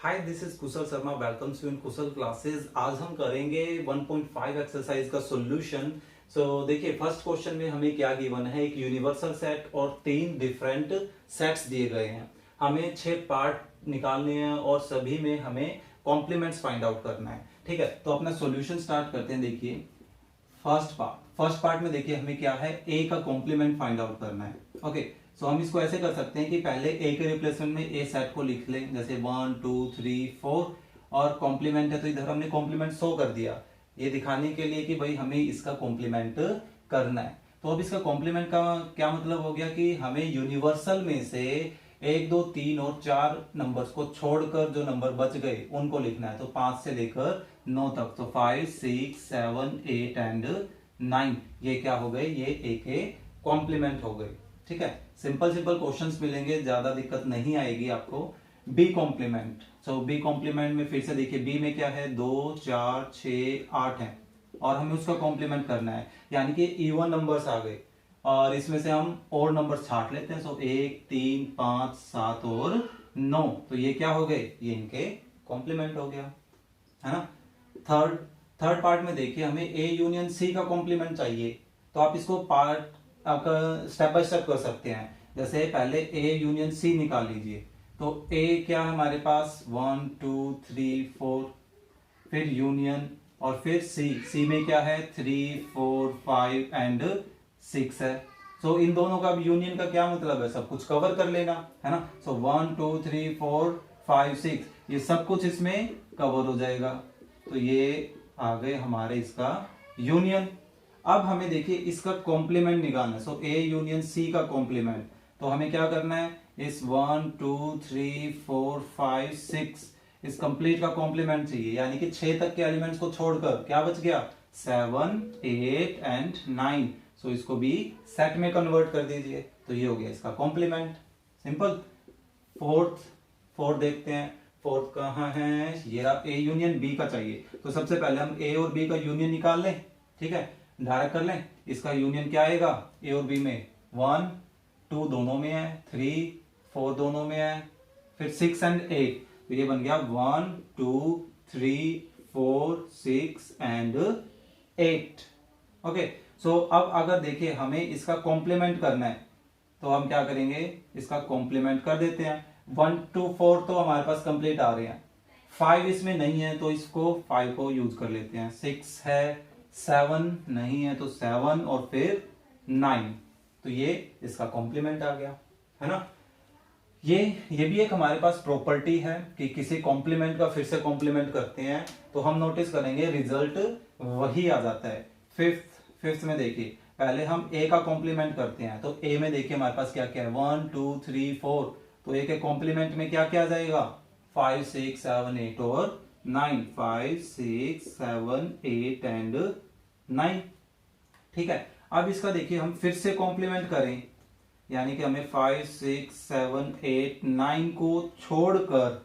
Hi this is Kusal Sharma welcome you in Kusal classes. आज हम करेंगे 1.5 एक्सरसाइज का सॉल्यूशन। देखिए फर्स्ट क्वेश्चन में हमें क्या गिवन है, एक यूनिवर्सल सेट और 3 डिफरेंट सेट्स दिए गए हैं। हमें 6 पार्ट निकालने हैं और सभी में हमें कॉम्प्लीमेंट्स फाइंड आउट करना है। ठीक है, तो अपना सॉल्यूशन स्टार्ट करते हैं। देखिए फर्स्ट पार्ट में देखिए हमें क्या है, ए का कॉम्प्लीमेंट फाइंड आउट करना है। ओके, सो हम इसको ऐसे कर सकते हैं कि पहले ए के रिप्लेसमेंट में ए सेट को लिख लें, जैसे 1 2 3 4 और कॉम्प्लीमेंट है तो इधर हमने कॉम्प्लीमेंट शो कर दिया, ये दिखाने के लिए कि भाई हमें इसका कॉम्प्लीमेंट करना है। तो अब इसका कॉम्प्लीमेंट का क्या मतलब हो गया कि हमें यूनिवर्सल में से 1 2 3 और 4 नंबर्स को छोड़कर जो नंबर बच गए उनको लिखना है। तो 5 से लेकर 9 तक, तो 5 6 7 8 एंड 9 ये क्या हो गए, ये ए के कॉम्प्लीमेंट हो गए। ठीक है, सिंपल क्वेश्चंस मिलेंगे, ज्यादा दिक्कत नहीं आएगी आपको। बी कॉम्प्लीमेंट, सो बी कॉम्प्लीमेंट में फिर से देखिए बी में क्या है, 2 4 6 8 है और हमें उसका कॉम्प्लीमेंट करना है, यानी कि इवन नंबर्स आ गए और इसमें से हम और नंबर्स छाट लेते हैं। सो 1 3 5 7 और 9, तो ये क्या हो गए, ये इनके कॉम्प्लीमेंट हो गया, है ना। थर्ड पार्ट में देखिए हमें ए यूनियन सी का कॉम्प्लीमेंट चाहिए, तो आप इसको पार्ट आपका स्टेप बाय स्टेप कर सकते हैं। जैसे पहले ए यूनियन सी निकाल लीजिए, तो ए क्या है हमारे पास 1 2 3 4, फिर यूनियन और फिर सी में क्या है 3 4 5 एंड 6 है। सो इन दोनों का यूनियन का क्या मतलब है, सब कुछ कवर कर लेना, है ना। सो 1 2 3 4 5 6 ये सब कुछ इसमें कवर हो जाएगा, तो ये आ गए हमारे इसका यूनियन। अब हमें देखिए इसका कॉम्प्लीमेंट निकालना है। सो ए यूनियन सी का कॉम्प्लीमेंट, तो हमें क्या करना है, इस 1 2 3 4 5 6 इस कंप्लीट का कॉम्प्लीमेंट चाहिए, यानी कि 6 तक के एलिमेंट्स को छोड़कर क्या बच गया, 7 8 एंड 9। सो इसको भी सेट में कन्वर्ट कर दीजिए, तो ये हो गया इसका कॉम्प्लीमेंट। सिंपल। फोर्थ देखते हैं, फोर्थ कहाँ है, ये ए यूनियन बी का चाहिए। तो सबसे पहले हम ए और बी का यूनियन निकाल लें। ठीक है, डायरेक्ट कर लें। इसका यूनियन क्या आएगा ए और बी में, 1 2 दोनों में है, 3 4 दोनों में है, फिर 6 एंड 8, तो ये बन गया 1 2 3 4 6 एंड 8। ओके, सो अब अगर देखिए हमें इसका कॉम्प्लीमेंट करना है, तो हम क्या करेंगे, इसका कॉम्प्लीमेंट कर देते हैं। 1 2 4 तो हमारे पास कंप्लीट आ रहे हैं, 5 इसमें नहीं है तो इसको 5 को यूज कर लेते हैं, 6 है, 7 नहीं है तो 7 और फिर 9, तो ये इसका कॉम्प्लीमेंट आ गया, है ना। ये भी एक हमारे पास प्रॉपर्टी है कि किसी कॉम्प्लीमेंट का फिर से कॉम्प्लीमेंट करते हैं तो हम नोटिस करेंगे रिजल्ट वही आ जाता है। फिफ्थ में देखिए पहले हम ए का कॉम्प्लीमेंट करते हैं, तो ए में देखिए हमारे पास क्या क्या है, 1 2 3 4, तो ए के कॉम्प्लीमेंट में क्या क्या आ जाएगा, 5 6 7 8 और 9, 5 6 7 8 एंड 9। ठीक है, अब इसका देखिए हम फिर से कॉम्प्लीमेंट करें, यानी कि हमें 5 6 7 8 9 को छोड़कर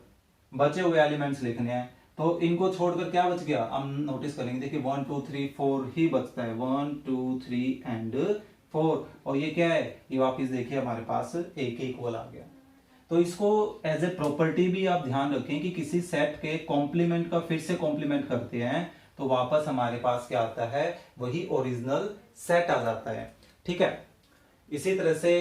बचे हुए एलिमेंट्स लिखने हैं। तो इनको छोड़कर क्या बच गया, हम नोटिस करेंगे, देखिए 1 2 3 4 ही बचता है, 1 2 3 एंड 4, और ये क्या है, ये वापिस देखिए हमारे पास ए के इक्वल आ गया। तो इसको एज ए प्रॉपर्टी भी आप ध्यान रखें कि किसी सेट के कॉम्प्लीमेंट का फिर से कॉम्प्लीमेंट करते हैं तो वापस हमारे पास क्या आता है, वही ओरिजिनल सेट आ जाता है। ठीक है, इसी तरह से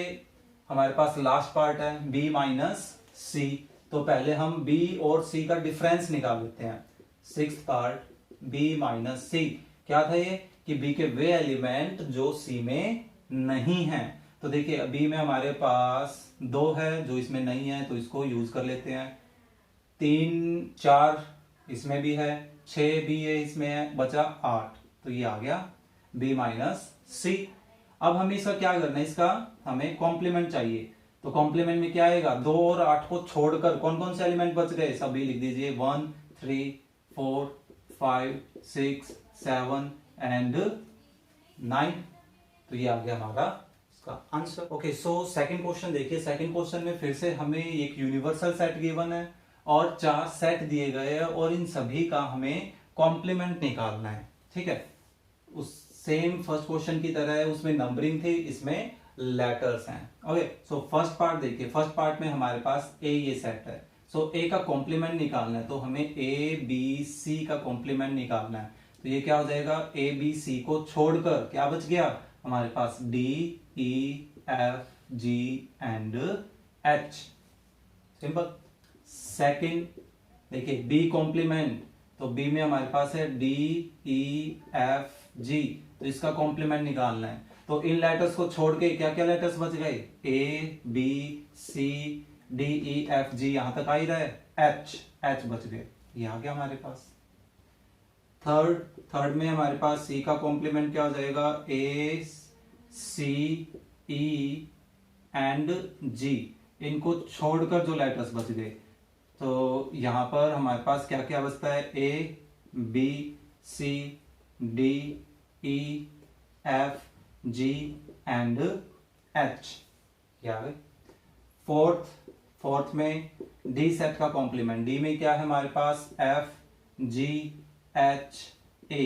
हमारे पास लास्ट पार्ट है बी माइनस सी, तो पहले हम बी और सी का डिफरेंस निकाल लेते हैं। 6th पार्ट बी माइनस सी, क्या था ये कि बी के वे एलिमेंट जो सी में नहीं है। तो देखिए बी में हमारे पास 2 है जो इसमें नहीं है, तो इसको यूज कर लेते हैं। 3 4 इसमें भी है, 6 भी है इसमें है, बचा 8, तो ये आ गया बी माइनस सी। अब हमें इसका क्या करना है, इसका हमें कॉम्प्लीमेंट चाहिए, तो कॉम्प्लीमेंट में क्या आएगा, 2 और 8 को छोड़कर कौन कौन से एलिमेंट बच गए, सभी लिख दीजिए, 1 3 4 5 6 7 एंड 9, तो ये आ गया हमारा इसका answer. Okay, so second question देखिए। सेकंड क्वेश्चन में फिर से हमें एक यूनिवर्सल सेट गिवन है और 4 सेट दिए गए हैं और इन सभी का हमें कॉम्प्लीमेंट निकालना है। ठीक है, उस सेम फर्स्ट क्वेश्चन की तरह है, उसमें नंबरिंग थी, इसमें लेटर्स हैं। ओके, सो फर्स्ट पार्ट देखिए, फर्स्ट पार्ट में हमारे पास ए ये सेट है, सो ए का कॉम्प्लीमेंट निकालना है, तो हमें ए बी सी का कॉम्प्लीमेंट निकालना है। तो ये क्या हो जाएगा, ए बी सी को छोड़कर क्या बच गया हमारे पास, D E F G and H. Simple. Second देखिए बी कॉम्प्लीमेंट, तो बी में हमारे पास है डी ई एफ जी, तो इसका कॉम्प्लीमेंट निकालना है। तो इन लेटर्स को छोड़ के क्या क्या लेटर्स बच गए, A B C D E F G, यहां तक आ ही रहा है, एच एच बच गए, ये आ गया हमारे पास। थर्ड में हमारे पास सी का कॉम्प्लीमेंट क्या हो जाएगा, ए सी ई एंड जी, इनको छोड़कर जो लेटर्स बच गए, तो यहां पर हमारे पास क्या क्या बचता है, A B C D E F G and H, क्या है। फोर्थ में डी सेट का कॉम्प्लीमेंट, डी में क्या है हमारे पास, एफ जी एच ए,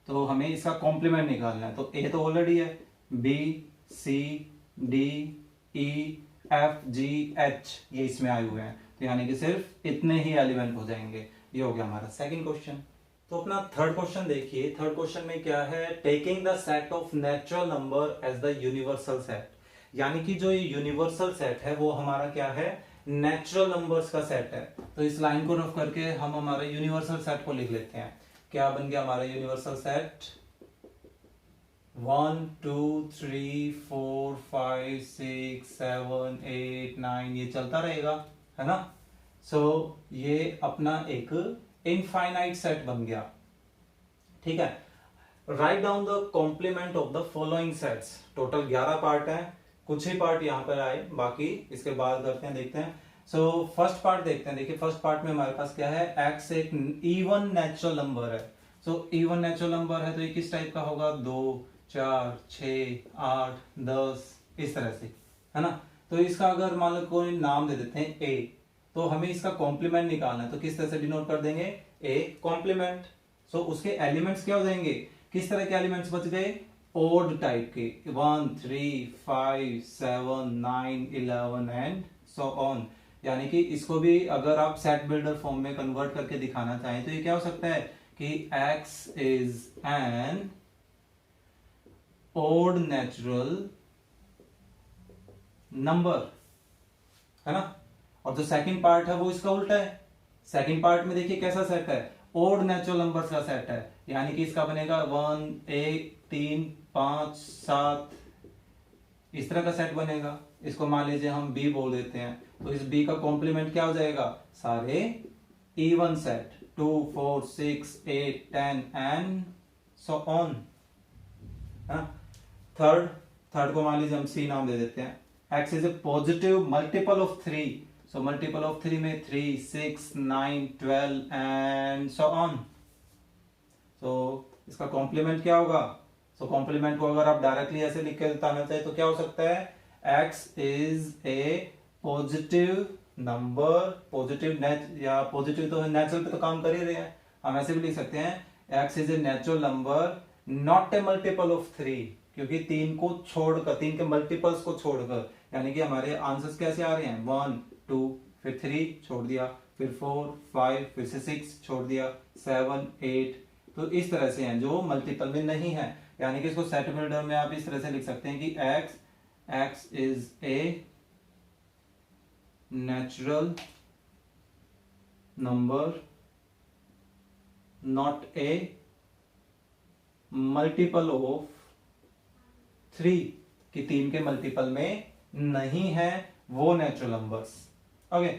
तो हमें इसका कॉम्प्लीमेंट निकालना है। तो ए तो ऑलरेडी है, B C D E F G H ये इसमें आए हुए हैं, तो यानी कि सिर्फ इतने ही एलिमेंट हो जाएंगे। ये हो गया हमारा सेकंड क्वेश्चन। तो अपना थर्ड क्वेश्चन देखिए। थर्ड क्वेश्चन में क्या है, taking the set of natural number as the universal set, यानी कि जो ये यूनिवर्सल सेट है वो हमारा क्या है, नेचुरल नंबर्स का सेट है। तो इस लाइन को रफ करके हम हमारे यूनिवर्सल सेट को लिख लेते हैं। क्या बन गया हमारा यूनिवर्सल सेट, 1 2 3 4 5 6 7 8 9, ये चलता रहेगा, है ना। सो ये अपना एक इनफाइनाइट सेट बन गया, ठीक है। Write down the complement of the following sets, total 11 part है, कुछ ही पार्ट यहाँ पर आए, बाकी इसके बाद करते हैं, देखते हैं। सो फर्स्ट पार्ट देखते हैं। देखिए फर्स्ट पार्ट में हमारे पास क्या है, एक्स एक इवन नेचुरल नंबर है। सो इवन नेचुरल नंबर है तो ये किस टाइप का होगा, 2 4 6 8 10 इस तरह से, है ना। तो इसका अगर मान लो कोई नाम दे देते हैं ए, तो हमें इसका कॉम्प्लीमेंट निकालना है, तो किस तरह से डिनोट कर देंगे, ए कॉम्प्लीमेंट। सो उसके एलिमेंट्स क्या हो जाएंगे, किस तरह के एलिमेंट्स बच गए, ओड टाइप के, 1 3 5 7 9 11 एंड सो ऑन। यानी कि इसको भी अगर आप सेट बिल्डर फॉर्म में कन्वर्ट करके दिखाना चाहें तो ये क्या हो सकता है कि x is an odd natural number, है ना। और जो सेकंड पार्ट है वो इसका उल्टा है। सेकंड पार्ट में देखिए कैसा सेट है, ओड नेचुरल नंबर्स का सेट है, यानी कि इसका बनेगा 1 1 3 5 7 इस तरह का सेट बनेगा। इसको मान लीजिए हम बी बोल देते हैं, तो इस बी का कॉम्प्लीमेंट क्या हो जाएगा, सारे even set 2 4 6 8 10 and so on. Third को मान लीजिए हम सी नाम दे देते हैं। X is a positive multiple of 3, so multiple of 3 में 3 6 9 12 एंड सो ऑन। तो इसका कॉम्प्लीमेंट क्या होगा, सो कॉम्प्लीमेंट को अगर आप डायरेक्टली ऐसे लिख के बताना चाहे तो क्या हो सकता है, x is a positive number, positive या पॉजिटिव तो नेचुरल पे तो काम कर ही रहे हैं, हम ऐसे भी लिख सकते हैं x is a natural number not a multiple of 3, क्योंकि 3 को छोड़कर, 3 के मल्टीपल्स को छोड़कर, यानी कि हमारे आंसर्स कैसे आ रहे हैं, 1 2 फिर 3 छोड़ दिया, फिर 4 5 फिर से 6 छोड़ दिया, 7 8, तो इस तरह से हैं जो मल्टीपल में नहीं है। यानी कि इसको सेट बिल्डर में आप इस तरह से लिख सकते हैं कि x is a natural number not a multiple of 3, कि 3 के मल्टीपल में नहीं है वो नेचुरल नंबर्स। ओके,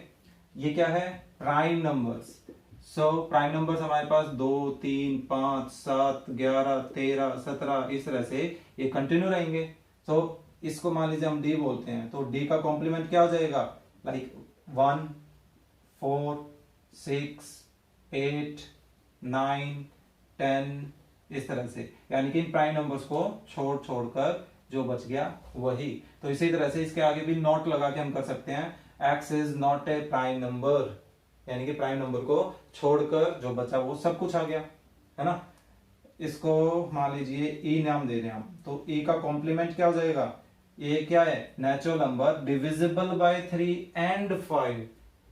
ये क्या है, prime numbers. So prime numbers हमारे पास 2 3 5 7 11 13 17 इस तरह से ये कंटिन्यू रहेंगे। सो इसको मान लीजिए हम डी बोलते हैं, तो डी का कॉम्प्लीमेंट क्या हो जाएगा, लाइक 1 4 6 8 9 10 इस तरह से, यानी कि इन प्राइम नंबर्स को छोड़कर जो बच गया वही। तो इसी तरह से इसके आगे भी नॉट लगा के हम कर सकते हैं, x is not A prime number, यानी कि प्राइम नंबर को छोड़कर जो बचा वो सब कुछ आ गया, है ना। इसको मान लीजिए ई नाम दे दें हम, तो ई का कॉम्प्लीमेंट क्या हो जाएगा, ये क्या है, natural number divisible by 3 and 5,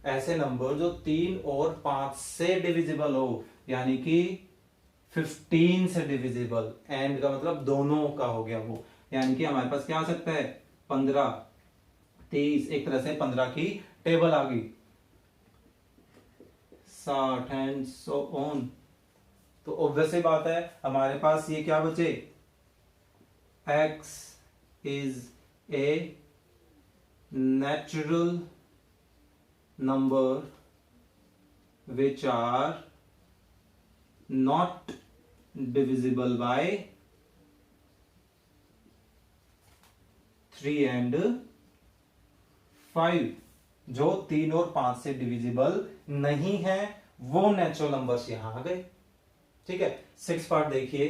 ऐसे नंबर जो 3 और 5 से डिविजिबल हो, यानी कि 15 से डिविजिबल, एंड का मतलब दोनों का हो गया वो, यानी कि हमारे पास क्या आ सकता है 15, 30, एक तरह से 15 की टेबल आ गई, 60 एंड सो ऑन। तो ऑब्वियस बात है हमारे पास ये क्या बचे, x is a natural number which are not divisible by 3 and 5। जो 3 और 5 से डिविजिबल नहीं है वो नेचुरल नंबर्स यहां आ गए। ठीक है, 6 पार्ट देखिए,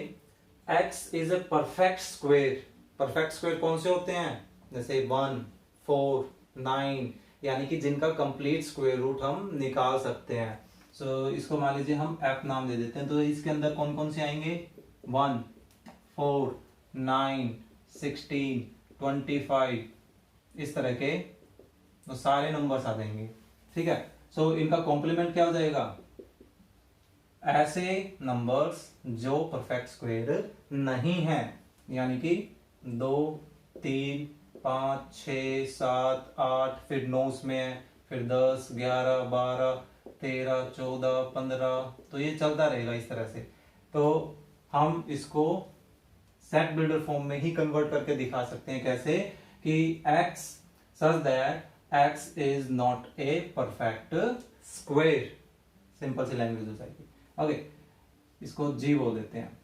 x is a perfect square. Perfect square कौन से होते हैं, जैसे 1, 4, 9, यानी कि जिनका कंप्लीट स्क्वायर रूट हम निकाल सकते हैं। सो इसको मान लीजिए हम f नाम दे देते हैं। तो इसके अंदर कौन कौन से आएंगे, 1, 4, 9, 16, 25, इस तरह के तो सारे नंबर्स आ जाएंगे। ठीक है, सो इनका कॉम्प्लीमेंट क्या हो जाएगा, ऐसे नंबर्स जो परफेक्ट स्क्वायर नहीं है, यानी कि 2, 3, 5, 6, 7, 8, फिर 9 में है, फिर 10, 11, 12, 13, 14, 15, तो ये चलता रहेगा इस तरह से। तो हम इसको सेट बिल्डर फॉर्म में ही कन्वर्ट करके दिखा सकते हैं, कैसे कि x such that x is not a perfect square, simple सी लैंग्वेज हो जाएगी। ओके, इसको g बोल देते हैं।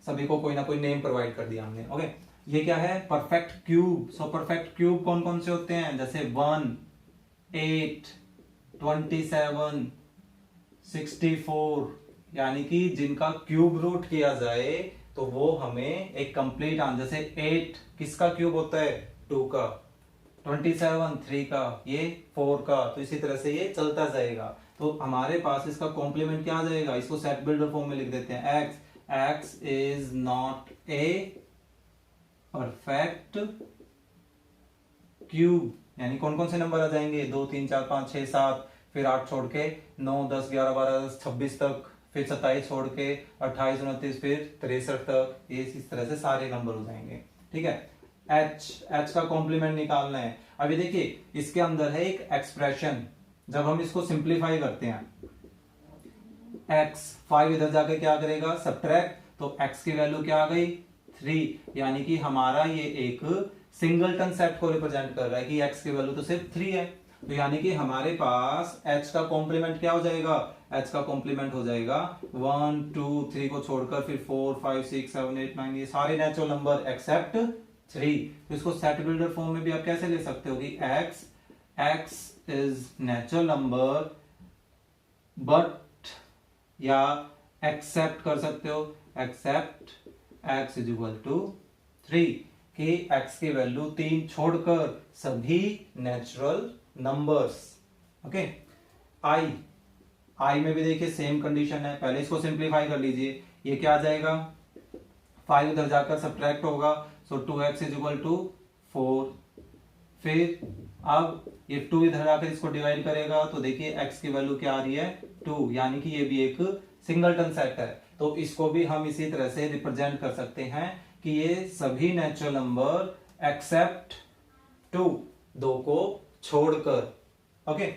सभी को कोई ना कोई नेम प्रोवाइड कर दिया हमने। ओके, ये क्या है, perfect cube. So perfect cube कौन कौन से होते हैं, जैसे 1, 8, 27, 64, यानी कि जिनका क्यूब रूट किया जाए तो वो हमें एक कंप्लीट आंसर, जैसे 8 किसका क्यूब होता है, 2 का, 27 3 का, ये 4 का, तो इसी तरह से ये चलता जाएगा। तो हमारे पास इसका कॉम्प्लीमेंट क्या आ जाएगा, इसको सेट बिल्डर फॉर्म में लिख देते हैं, x is not a perfect cube, यानी कौन कौन से नंबर आ जाएंगे, 2, 3, 4, 5, 6, 7, फिर 8 छोड़ के 9, 10, 11, 12, 26 तक, फिर 27 छोड़ के 28, 29, फिर 63 तक, ये इस तरह से सारे नंबर हो जाएंगे। ठीक है, h का कॉम्प्लीमेंट निकालना है। अभी देखिए इसके अंदर है एक एक्सप्रेशन, जब हम इसको सिंप्लीफाई करते हैं, x 5 इधर जाके क्या करेगा, सब्ट्रैक्ट, तो x की वैल्यू क्या आ गई, 3, यानी कि हमारा ये एक सिंगलटन सेट को रिप्रेजेंट कर रहा है कि x की वैल्यू तो सिर्फ 3 है। तो यानी कि हमारे पास h का कॉम्प्लीमेंट क्या हो जाएगा, h का कॉम्प्लीमेंट हो जाएगा 1, 2, 3 को छोड़कर फिर 4, 5, 6, 7, 8, 9, ये सारे नेचुरल नंबर एक्सेप्ट 3। तो इसको सेट बिल्डर फॉर्म में भी आप कैसे ले सकते हो कि x is natural number but, या एक्सेप्ट कर सकते हो, except x is equal to 3, कि x की वैल्यू 3 छोड़कर सभी नेचुरल नंबर्स। ओके, i में भी देखिए सेम कंडीशन है, पहले इसको सिंप्लीफाई कर लीजिए, ये क्या आ जाएगा, 5 उधर जाकर सब्ट्रैक्ट होगा, सो 2x इज इक्वल टू 4, फिर अब ये 2 इधर आकर इसको डिवाइड करेगा, तो देखिए x की वैल्यू क्या आ रही है, 2, यानी कि ये भी एक सिंगलटन सेट है। तो इसको भी हम इसी तरह से रिप्रेजेंट कर सकते हैं कि ये सभी नेचुरल नंबर एक्सेप्ट 2, 2 को छोड़कर। ओके,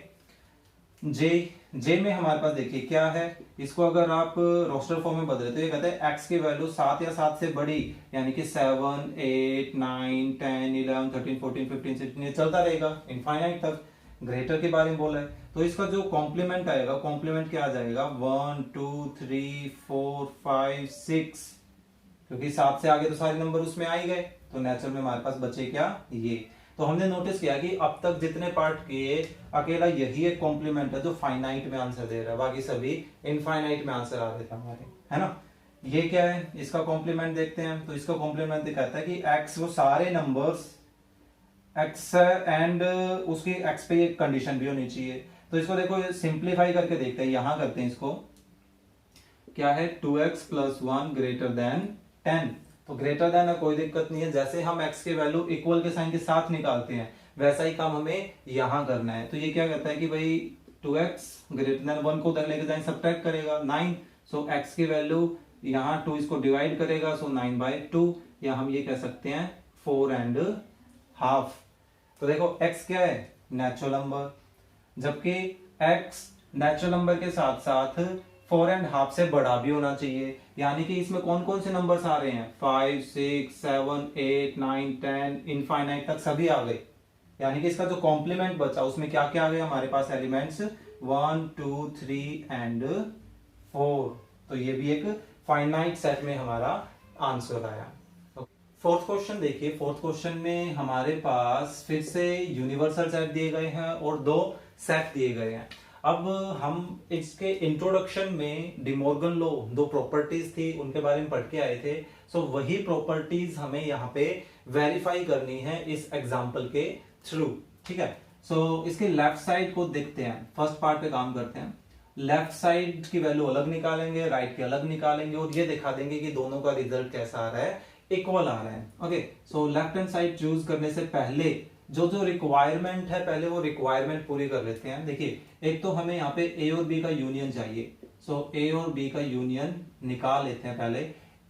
जे में हमारे पास देखिए क्या है, इसको अगर आप रोस्टर फॉर्म में बदले तो ये कहते हैं x की वैल्यू 7 या 7 से बड़ी, यानी कि 7, 8, 9, 10, 11, 13, 14, 15, 16, ये चलता रहेगा इनफाइनाइट तक। ग्रेटर के बारे में बोला है, तो इसका जो कॉम्प्लीमेंट आएगा, कॉम्प्लीमेंट क्या आ जाएगा, 1, 2, 3, 4, 5, 6, क्योंकि 7 से आगे तो सारे नंबर उसमें आ ही गए, तो नेचुरल में हमारे पास बचे क्या, ये। तो हमने नोटिस किया कि अब तक जितने पार्ट किए अकेला यही एक कॉम्प्लीमेंट है जो फाइनाइट में आंसर दे रहा है, बाकी सभी इनफाइनाइट में आंसर आ रहे थे हमारे, है ना। ये क्या है, इसका कॉम्प्लीमेंट देखते हैं। तो इसका कॉम्प्लीमेंट कहता है कि x वो सारे नंबर्स x एंड उसकी x पे एक कंडीशन भी होनी चाहिए। तो इसको देखो सिंप्लीफाई करके देखते हैं, यहां करते हैं इसको, क्या है 2x + 1 > 10। तो ग्रेटर देन है कोई दिक्कत नहीं है, जैसे हम x के वैल्यू इक्वल के साइन के साथ निकालते हैं वैसा ही काम हमें यहां करना है। तो ये क्या कहता है कि भाई 2x ग्रेटर देन 1 को उधर लेके जाएंगे, सब्ट्रैक्ट करेगा 9, सो x की वैल्यू यहाँ 2 इसको डिवाइड करेगा, सो 9/2, या हम ये कह सकते हैं 4.5। तो देखो x क्या है, नेचुरल नंबर, जबकि x नेचुरल नंबर के साथ साथ 4.5 से बड़ा भी होना चाहिए, यानी कि इसमें कौन कौन से नंबर्स आ रहे हैं, 5, 6, 7, 8, 9, 10 इनफाइनाइट तक सभी आ गए। यानी कि इसका जो कॉम्प्लीमेंट बचा उसमें क्या क्या आ गया हमारे पास एलिमेंट्स, 1, 2, 3 एंड 4। तो ये भी एक फाइनाइट सेट में हमारा आंसर आया। फोर्थ क्वेश्चन देखिए, फोर्थ क्वेश्चन में हमारे पास फिर से यूनिवर्सल सेट दिए गए हैं और दो सेट दिए गए हैं। अब हम इसके इंट्रोडक्शन में डिमॉर्गन लॉ दो प्रॉपर्टीज थी उनके बारे में पढ़ के आए थे, सो वही प्रॉपर्टीज हमें यहाँ पे वेरीफाई करनी है इस एग्जाम्पल के थ्रू। ठीक है, सो इसके लेफ्ट साइड को देखते हैं, फर्स्ट पार्ट पे काम करते हैं। लेफ्ट साइड की वैल्यू अलग निकालेंगे, राइट की अलग निकालेंगे और ये दिखा देंगे कि दोनों का रिजल्ट कैसा आ रहा है, इक्वल आ रहा है। Okay, so left hand side choose करने से पहले जो जो रिक्वायरमेंट है पहले वो रिक्वायरमेंट पूरी कर लेते हैं। देखिए, एक तो हमें यहाँ पे ए और बी का यूनियन चाहिए, सो ए और बी का यूनियन निकाल लेते हैं पहले।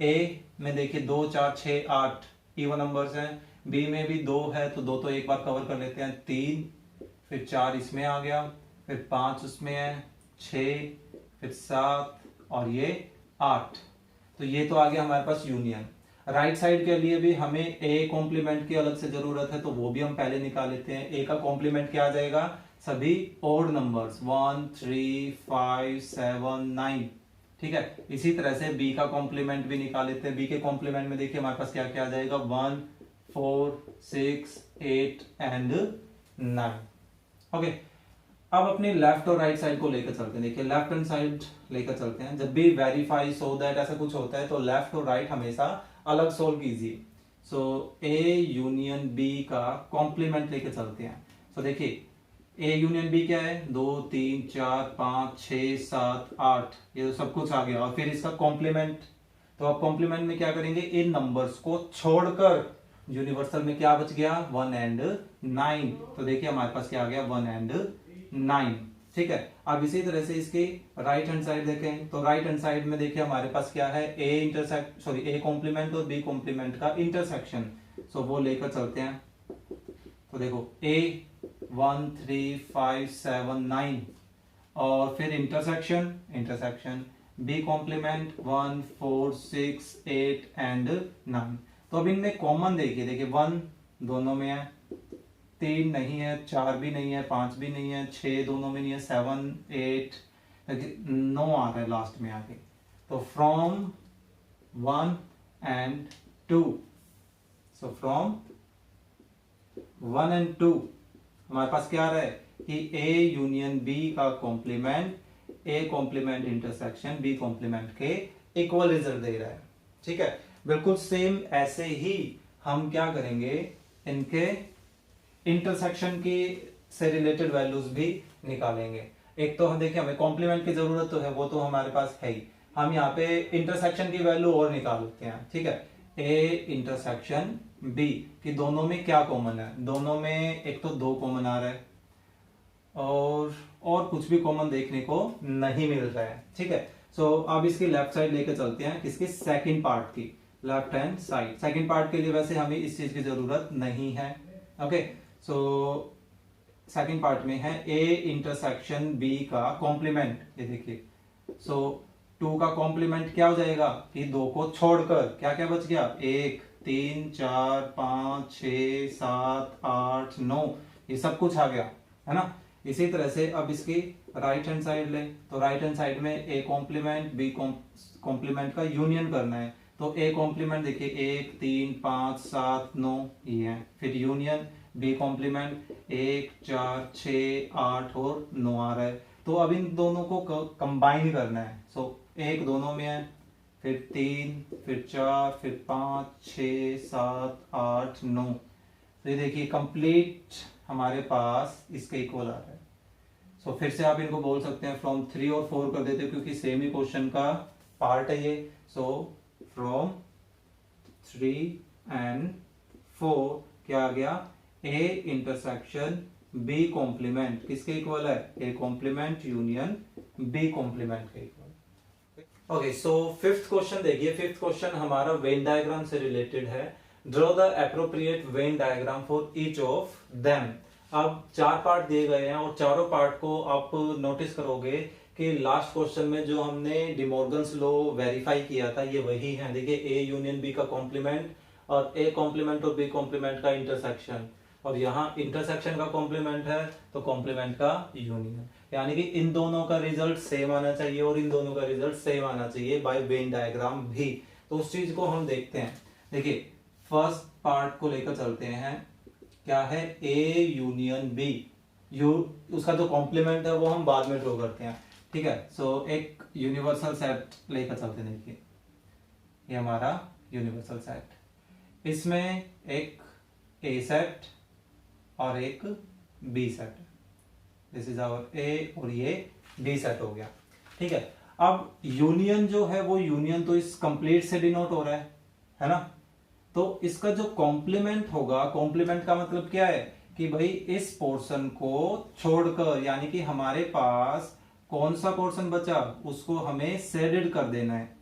ए में देखिए 2, 4, 6, 8 इवन नंबर्स हैं, बी में भी 2 है तो 2 तो एक बार कवर कर लेते हैं, 3, फिर 4 इसमें आ गया, फिर 5 उसमें है, 6, फिर 7 और ये 8। तो ये तो आ गया हमारे पास यूनियन। राइट साइड के लिए भी हमें ए कॉम्प्लीमेंट की अलग से जरूरत है, तो वो भी हम पहले निकाल लेते हैं। ए का कॉम्प्लीमेंट क्या आ जाएगा, सभी ओड नंबर्स 1, 3, 5, 7, 9। ठीक है, इसी तरह से बी का कॉम्प्लीमेंट भी निकाल लेते हैं। बी के कॉम्प्लीमेंट में देखिए हमारे पास क्या क्या आ जाएगा, 1, 4, 6, 8 एंड 9। ओके, अब अपनी लेफ्ट और राइट साइड को लेकर चलते हैं। देखिए लेफ्ट हैंड साइड लेकर चलते हैं। जब भी वेरीफाई सो दैट ऐसा कुछ होता है तो लेफ्ट और राइट हमेशा अलग सोल्व कीजिए। सो ए यूनियन बी का कॉम्प्लीमेंट लेके चलते हैं। सो देखिए ए यूनियन बी क्या है, 2, 3, 4, 5, 6, 7, 8, ये तो सब कुछ आ गया। और फिर इसका कॉम्प्लीमेंट, तो अब कॉम्प्लीमेंट में क्या करेंगे, इन नंबर्स को छोड़कर यूनिवर्सल में क्या बच गया, 1 एंड 9। तो देखिए हमारे पास क्या आ गया, 1 एंड 9। ठीक है, अब इसी तरह से इसकी राइट हैंड साइड देखें तो राइट हैंड साइड में देखिए हमारे पास क्या है, ए कॉम्प्लीमेंट और बी कॉम्प्लीमेंट का इंटरसेक्शन। सो वो लेकर चलते हैं। तो देखो ए 1, 3, 5, 7, 9 और फिर इंटरसेक्शन बी कॉम्प्लीमेंट 1, 4, 6, 8 एंड 9। तो अब इनमें कॉमन देखिए 1 दोनों में है, 3 नहीं है, 4 भी नहीं है, 5 भी नहीं है, 6 दोनों में नहीं है, 7, 8, 9 आ रहा है लास्ट में आके। तो from 1 and 2, so from 1 and 2 हमारे पास क्या आ रहा है कि ए यूनियन बी का complement A complement intersection B complement के इक्वल रिजल्ट दे रहा है। ठीक है, बिल्कुल सेम ऐसे ही हम क्या करेंगे, इनके इंटरसेक्शन की से रिलेटेड वैल्यूज भी निकालेंगे। एक तो हम देखिए हमें कॉम्प्लीमेंट की जरूरत तो है, वो तो हमारे पास है ही। हम यहाँ पे इंटरसेक्शन की वैल्यू और निकाल लेते हैं। ठीक है, ए इंटरसेक्शन बी कि दोनों में क्या कॉमन है, दोनों में एक तो 2 कॉमन आ रहा है और कुछ भी कॉमन देखने को नहीं मिल रहा है। ठीक है, सो अब इसकी लेफ्ट साइड लेकर चलते हैं, किसकी, सेकंड पार्ट की, left hand side. Second part के लिए वैसे हमें इस चीज की जरूरत नहीं है। ओके, सो सेकंड पार्ट में है ए इंटरसेक्शन बी का कॉम्प्लीमेंट। ये देखिए, सो 2 का कॉम्प्लीमेंट क्या हो जाएगा कि 2 को छोड़कर क्या क्या बच गया, 1, 3, 4, 5, 6, 7, 8, 9, ये सब कुछ आ गया है ना। इसी तरह से अब इसकी राइट हैंड साइड ले, तो राइट हैंड साइड में ए कॉम्प्लीमेंट बी कॉम्प्लीमेंट का यूनियन करना है। तो ए कॉम्प्लीमेंट देखिए 1, 3, 5, 7, 9 ये है, फिर यूनियन बी कॉम्प्लीमेंट 1, 4, 6, 8 और 9 आ रहा है। तो अब इन दोनों को कंबाइन करना है। सो 1 दोनों में है, फिर 3, फिर 4, फिर 5, 6, 7, 8, 9। तो ये देखिए कंप्लीट हमारे पास इसके इक्वल आ रहा है। सो फिर से आप इनको बोल सकते हैं फ्रॉम 3 और 4 कर देते क्योंकि सेम ही क्वेश्चन का पार्ट है ये। सो फ्रॉम 3 and 4 क्या आ गया, A इंटरसेक्शन B कॉम्प्लीमेंट किसके इक्वल है, A complement union B complement के equal. Okay, so fifth question देखिए। फिफ्थ क्वेश्चन हमारा वेन डायग्राम से रिलेटेड है। Draw the appropriate Venn diagram for each of them. अब 4 पार्ट दिए गए हैं और चारों पार्ट को आप नोटिस करोगे कि लास्ट क्वेश्चन में जो हमने डिमॉर्गन्स लॉ वेरीफाई किया था ये वही है। देखिए ए यूनियन बी का कॉम्प्लीमेंट और ए कॉम्प्लीमेंट और बी कॉम्प्लीमेंट का इंटरसेक्शन, और यहाँ इंटरसेक्शन का कॉम्प्लीमेंट है तो कॉम्प्लीमेंट का यूनियन, यानी कि इन दोनों का रिजल्ट सेम आना चाहिए और इन दोनों का रिजल्ट सेम आना चाहिए बाय वेन डायग्राम भी। तो उस चीज को हम देखते हैं। देखिए फर्स्ट पार्ट को लेकर चलते हैं, क्या है, ए यूनियन बी। उसका जो कॉम्प्लीमेंट है वो हम बाद में ड्रॉ करते हैं, ठीक है। सो एक यूनिवर्सल सेट लेकर चलते हैं। देखिए ये हमारा यूनिवर्सल सेट, इसमें एक ए सेट और एक B set, this is our A और ये बी सेट हो गया, ठीक है। अब यूनियन जो है वो यूनियन तो इस कंप्लीट से डिनोट हो रहा है ना। तो इसका जो कॉम्प्लीमेंट होगा, कॉम्प्लीमेंट का मतलब क्या है कि भाई इस पोर्शन को छोड़कर, यानी कि हमारे पास कौन सा पोर्शन बचा उसको हमें शेडेड कर देना है।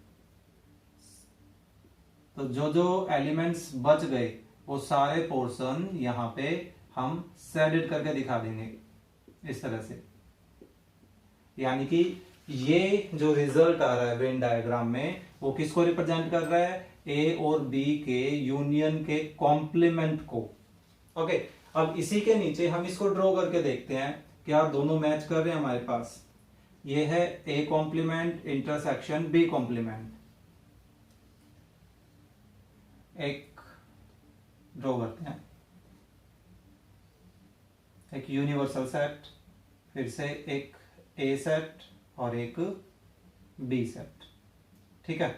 तो जो जो एलिमेंट्स बच गए वो सारे पोर्शन यहां पे हम शेडेड करके दिखा देंगे इस तरह से, यानी कि ये जो रिजल्ट आ रहा है वेन डायग्राम में वो किसको रिप्रेजेंट कर रहा है, ए और बी के यूनियन के कॉम्प्लीमेंट को। ओके, अब इसी के नीचे हम इसको ड्रॉ करके देखते हैं क्या दोनों मैच कर रहे हैं हमारे पास। ये है A complement intersection B complement, एक ड्रॉ करते हैं, एक यूनिवर्सल सेट, फिर से एक ए सेट और एक बी सेट, ठीक है।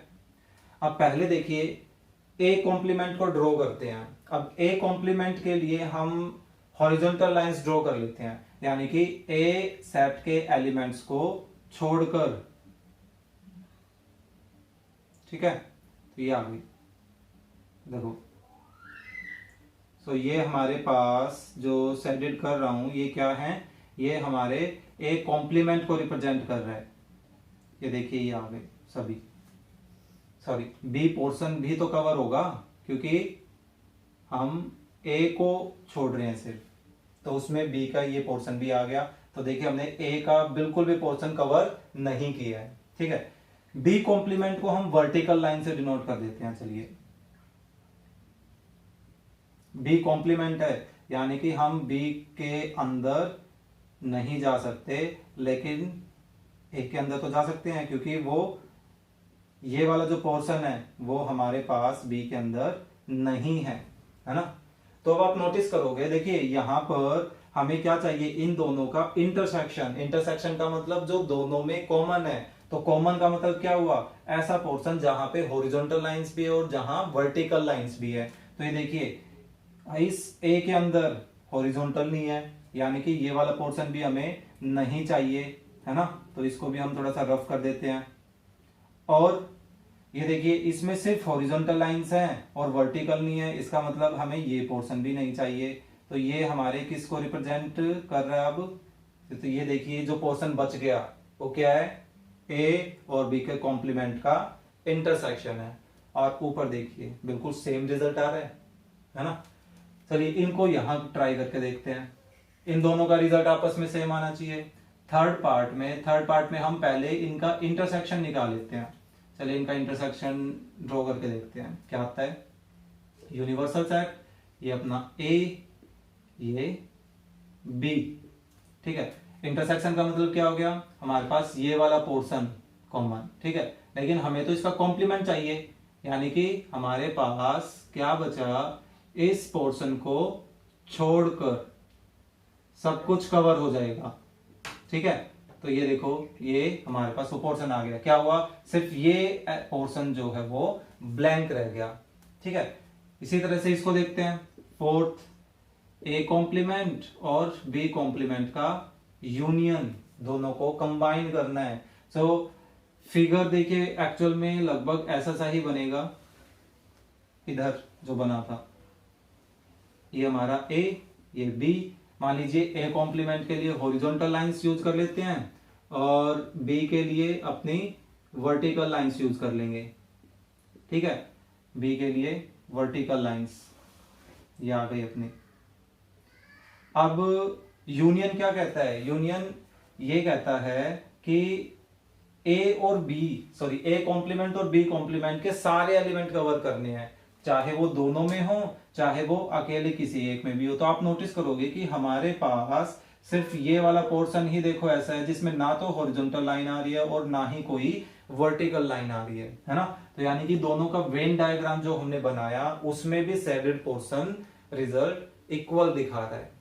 अब पहले देखिए ए कॉम्प्लीमेंट को ड्रॉ करते हैं। अब ए कॉम्प्लीमेंट के लिए हम हॉरिजॉन्टल लाइंस ड्रॉ कर लेते हैं, यानी कि ए सेट के एलिमेंट्स को छोड़कर, ठीक है। तो ये आ गई, देखो। तो ये हमारे पास जो शेडेड कर रहा हूं ये क्या है, ये हमारे ए कॉम्प्लीमेंट को रिप्रेजेंट कर रहा है। ये देखिए ये आ गए सभी, सॉरी बी पोर्शन भी तो कवर होगा क्योंकि हम ए को छोड़ रहे हैं सिर्फ, तो उसमें बी का ये पोर्शन भी आ गया। तो देखिए हमने ए का बिल्कुल भी पोर्शन कवर नहीं किया है, ठीक है। बी कॉम्प्लीमेंट को हम वर्टिकल लाइन से डिनोट कर देते हैं। चलिए बी कॉम्प्लीमेंट है, यानी कि हम बी के अंदर नहीं जा सकते, लेकिन ए के अंदर तो जा सकते हैं क्योंकि वो ये वाला जो पोर्शन है वो हमारे पास बी के अंदर नहीं है ना। तो अब आप नोटिस करोगे, देखिए यहां पर हमें क्या चाहिए, इन दोनों का इंटरसेक्शन। इंटरसेक्शन का मतलब जो दोनों में कॉमन है। तो कॉमन का मतलब क्या हुआ, ऐसा पोर्शन जहां पे हॉरिजॉन्टल लाइंस भी है और जहां वर्टिकल लाइंस भी है। तो ये देखिए इस ए के अंदर हॉरिजॉन्टल नहीं है, यानी कि ये वाला पोर्शन भी हमें नहीं चाहिए, है ना। तो इसको भी हम थोड़ा सा रफ कर देते हैं। और ये देखिए इसमें सिर्फ हॉरिजॉन्टल लाइंस हैं और वर्टिकल नहीं है, इसका मतलब हमें ये पोर्शन भी नहीं चाहिए। तो ये हमारे किसको रिप्रेजेंट कर रहा है अब, तो ये देखिए जो पोर्शन बच गया वो क्या है, ए और बी के कॉम्प्लीमेंट का इंटरसेक्शन है। और ऊपर देखिए बिल्कुल सेम रिजल्ट आ रहा है ना। चलिए इनको यहां ट्राई करके देखते हैं, इन दोनों का रिजल्ट आपस में सेम आना चाहिए। थर्ड पार्ट में हम पहले इनका इंटरसेक्शन निकाल लेते हैं। चलिए इनका इंटरसेक्शन ड्रॉ करके देखते हैं क्या आता है। यूनिवर्सल सेट, ये अपना ए, ये बी, ठीक है। इंटरसेक्शन का मतलब क्या हो गया, हमारे पास ये वाला पोर्शन कॉमन, ठीक है। लेकिन हमें तो इसका कॉम्प्लीमेंट चाहिए, यानी कि हमारे पास क्या बचा, इस पोर्शन को छोड़कर सब कुछ कवर हो जाएगा, ठीक है। तो ये देखो ये हमारे पास वो पोर्शन आ गया, क्या हुआ, सिर्फ ये पोर्शन जो है वो ब्लैंक रह गया, ठीक है। इसी तरह से इसको देखते हैं, फोर्थ, ए कॉम्प्लीमेंट और बी कॉम्प्लीमेंट का यूनियन, दोनों को कंबाइन करना है। सो फिगर देखिए एक्चुअल में लगभग ऐसा सा ही बनेगा, इधर जो बना था, ये हमारा ए, ये बी। मान लीजिए ए कॉम्प्लीमेंट के लिए हॉरिजॉन्टल लाइंस यूज कर लेते हैं और बी के लिए अपनी वर्टिकल लाइंस यूज कर लेंगे। ठीक है, बी के लिए वर्टिकल लाइंस ये आ गई अपनी। अब यूनियन क्या कहता है? यूनियन ये कहता है कि ए कॉम्प्लीमेंट और बी कॉम्प्लीमेंट के सारे एलिमेंट कवर करने हैं, चाहे वो दोनों में हो चाहे वो अकेले किसी एक में भी हो। तो आप नोटिस करोगे कि हमारे पास सिर्फ ये वाला पोर्शन ही देखो ऐसा है जिसमें ना तो हॉरिजॉन्टल लाइन आ रही है और ना ही कोई वर्टिकल लाइन आ रही है ना। तो यानी कि दोनों का वेन डायग्राम जो हमने बनाया उसमें भी शेडेड पोर्शन रिजल्ट इक्वल दिखा रहा है।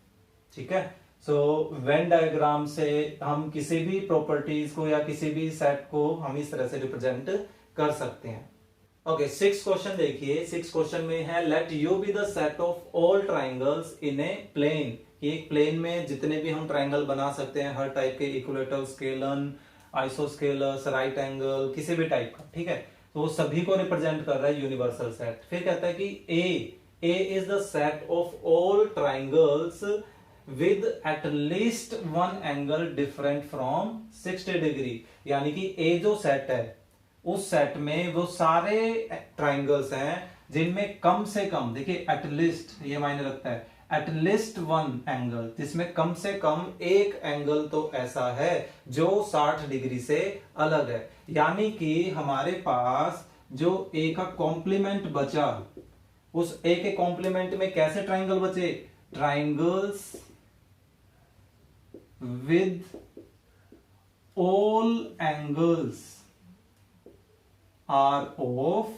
ठीक है, सो वेन डायग्राम से हम किसी भी प्रॉपर्टीज को या किसी भी सेट को हम इस तरह से रिप्रेजेंट कर सकते हैं। ओके, सिक्स क्वेश्चन देखिए। सिक्स क्वेश्चन में है let U be the set of all triangles in a plane. एक प्लेन में जितने भी हम ट्राइंगल बना सकते हैं, हर टाइप के, equilateral, scalene, isosceles, right angle, किसी भी टाइप का। ठीक है, तो वो सभी को रिप्रेजेंट कर रहा है यूनिवर्सल सेट। फिर कहता है कि A is the set of all triangles with at least one angle different from 60 degree. यानी कि ए जो सेट है उस सेट में वो सारे ट्राइंगल्स हैं जिनमें कम से कम, देखिए एटलीस्ट ये मायने रखता है, एटलीस्ट वन एंगल, जिसमें कम से कम एक एंगल तो ऐसा है जो 60 डिग्री से अलग है। यानी कि हमारे पास जो ए का कॉम्प्लीमेंट बचा, उस ए के कॉम्प्लीमेंट में कैसे ट्राइंगल बचे? Triangles with all angles are of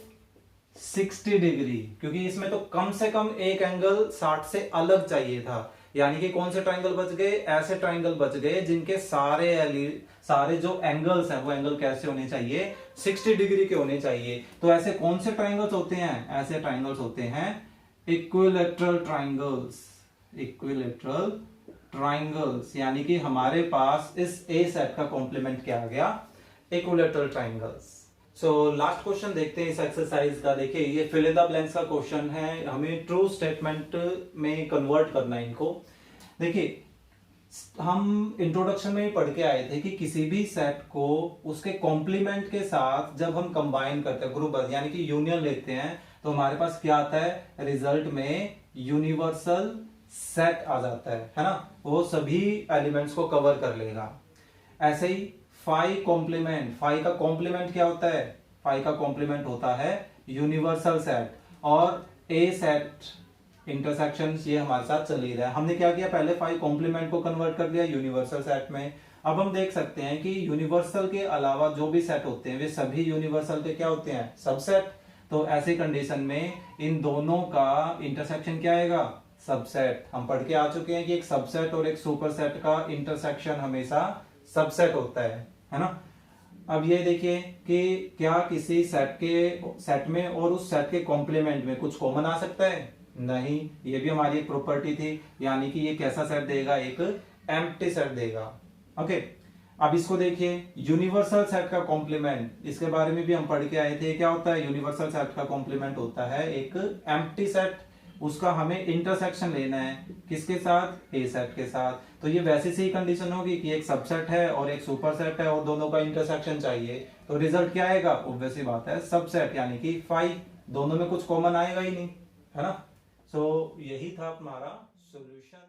60 degree, क्योंकि इसमें तो कम से कम एक एंगल 60 से अलग चाहिए था। यानी कि कौन से ट्राइंगल बच गए? ऐसे ट्राइंगल बच गए जिनके सारे जो एंगल्स हैं वो एंगल कैसे होने चाहिए? 60 डिग्री के होने चाहिए। तो ऐसे कौन से ट्राइंगल्स होते हैं? ऐसे ट्राइंगल्स होते हैं इक्विलेटरल ट्राइंगल्स। इक्विलेटरल ट्राइंगल्स, यानी कि हमारे पास इस ए सेट का कॉम्प्लीमेंट क्या आ गया? Equilateral triangles. So last question देखते हैं इस एक्सरसाइज का। देखिए ये फिल इन द ब्लैंक्स का क्वेश्चन है, हमें ट्रू स्टेटमेंट में कन्वर्ट करना है इनको। देखिए हम इंट्रोडक्शन में ही पढ़ के आए थे कि किसी भी सेट को उसके कॉम्प्लीमेंट के साथ जब हम कंबाइन करते हैं, ग्रुप यानी कि यूनियन लेते हैं, तो हमारे पास क्या आता है? रिजल्ट में यूनिवर्सल सेट आ जाता है ना। वो सभी एलिमेंट्स को कवर कर लेगा। ऐसे ही फाई कॉम्प्लीमेंट, फाई का कॉम्प्लीमेंट क्या होता है? फाई का कॉम्प्लीमेंट होता है यूनिवर्सल सेट। और ए सेट इंटरसेक्शन ये हमारे साथ चल ही रहा है। हमने क्या किया? पहले फाई कॉम्प्लीमेंट को कन्वर्ट कर दिया यूनिवर्सल सेट में। अब हम देख सकते हैं कि यूनिवर्सल के अलावा जो भी सेट होते हैं वे सभी यूनिवर्सल के क्या होते हैं? सबसेट। तो ऐसी कंडीशन में इन दोनों का इंटरसेक्शन क्या आएगा? सबसेट। हम पढ़ के आ चुके हैं कि एक सबसेट और एक सुपरसेट का इंटरसेक्शन हमेशा सबसेट होता है ना। अब ये देखिए कि क्या किसी सेट में और उस सेट के कॉम्प्लीमेंट में कुछ कॉमन आ सकता है? नहीं, ये भी हमारी एक प्रॉपर्टी थी। यानी कि ये कैसा सेट देगा? एक एम्प्टी सेट देगा। ओके, अब इसको देखिए यूनिवर्सल सेट का कॉम्प्लीमेंट, इसके बारे में भी हम पढ़ के आए थे। क्या होता है? यूनिवर्सल सेट का कॉम्प्लीमेंट होता है एक एम्प्टी सेट। उसका हमें इंटरसेक्शन लेना है किसके साथ? ए सेट के साथ। तो ये वैसे से ही कंडीशन होगी कि एक सबसेट है और एक सुपरसेट है और दोनों का इंटरसेक्शन चाहिए, तो रिजल्ट क्या आएगा? ऑब्वियस सी बात है सबसेट, यानी कि फाई। दोनों में कुछ कॉमन आएगा ही नहीं, है ना। सो यही था हमारा सॉल्यूशन।